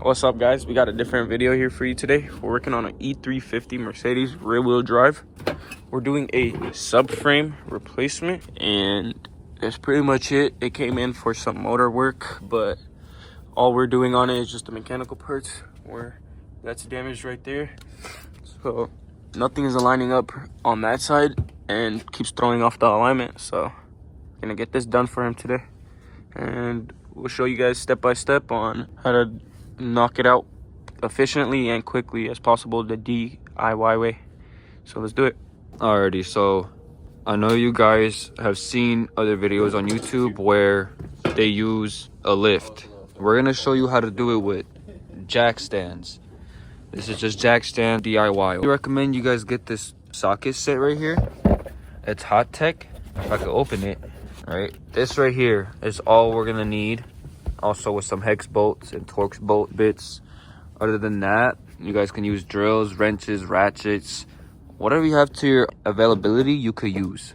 What's up, guys? We got a different video here for you today. We're working on an E350 Mercedes rear-wheel drive. We're doing a subframe replacement, and that's pretty much it. It came in for some motor work, but all we're doing on it is just the mechanical parts, where that's damaged right there. So nothing is aligning up on that side and keeps throwing off the alignment. So gonna get this done for him today, and we'll show you guys step by step on how to knock it out efficiently and quickly as possible the DIY way. So let's do it. Alrighty, so I know you guys have seen other videos on YouTube where they use a lift. We're gonna show you how to do it with jack stands. This is just jack stand DIY. I recommend you guys get this socket set right here. It's Hot Tech. If I could open it, right? This right here is all we're gonna need. Also with some hex bolts and Torx bolt bits. Other than that, you guys can use drills, wrenches, ratchets, whatever you have to your availability you could use.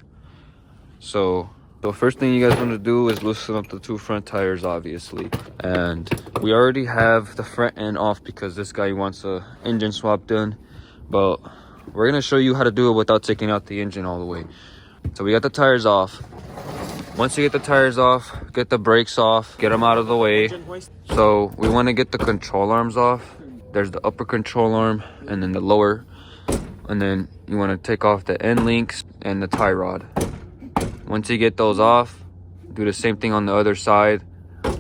So the first thing you guys want to do is loosen up the two front tires, obviously. And we already have the front end off because this guy wants a engine swap done, but we're gonna show you how to do it without taking out the engine all the way. So we got the tires off. Once you get the tires off, get the brakes off, get them out of the way. So we want to get the control arms off. There's the upper control arm and then the lower. And then you want to take off the end links and the tie rod. Once you get those off, do the same thing on the other side.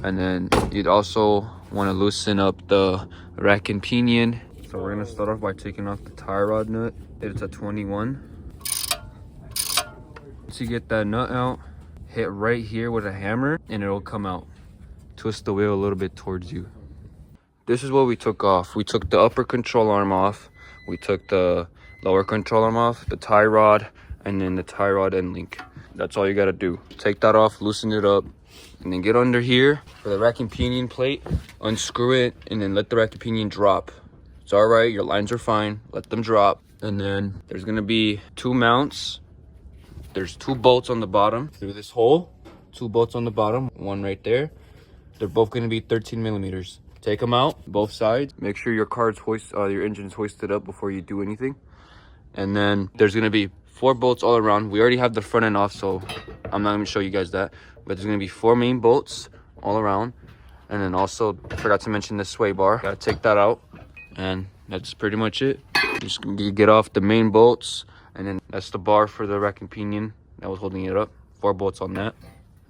And then you'd also want to loosen up the rack and pinion. So we're going to start off by taking off the tie rod nut. It's a 21. Once you get that nut out, hit right here with a hammer and it'll come out. Twist the wheel a little bit towards you. This is what we took off. We took the upper control arm off. We took the lower control arm off, the tie rod, and then the tie rod end link. That's all you gotta do. Take that off, loosen it up, and then get under here for the rack and pinion plate, unscrew it, and then let the rack and pinion drop. It's all right, your lines are fine, let them drop. And then there's gonna be two mounts. There's two bolts on the bottom through this hole, two bolts on the bottom, one right there. They're both gonna be 13 millimeters. Take them out, both sides. Make sure your your engine's hoisted up before you do anything. And then there's gonna be 4 bolts all around. We already have the front end off, so I'm not gonna show you guys that. But there's gonna be 4 main bolts all around. And then also, I forgot to mention the sway bar. Gotta take that out. And that's pretty much it. Just gonna get off the main bolts. And then that's the bar for the rack and pinion that was holding it up. 4 bolts on that.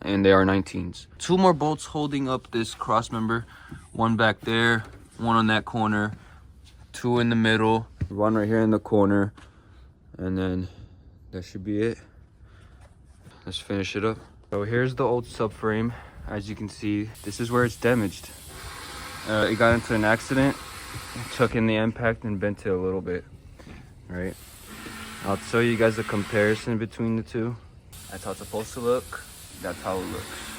And they are 19s. 2 more bolts holding up this cross member. 1 back there, 1 on that corner, 2 in the middle, 1 right here in the corner. And then that should be it. Let's finish it up. So here's the old subframe. As you can see, this is where it's damaged. It got into an accident, took in the impact and bent it a little bit, right? I'll show you guys a comparison between the two. That's how it's supposed to look. That's how it looks.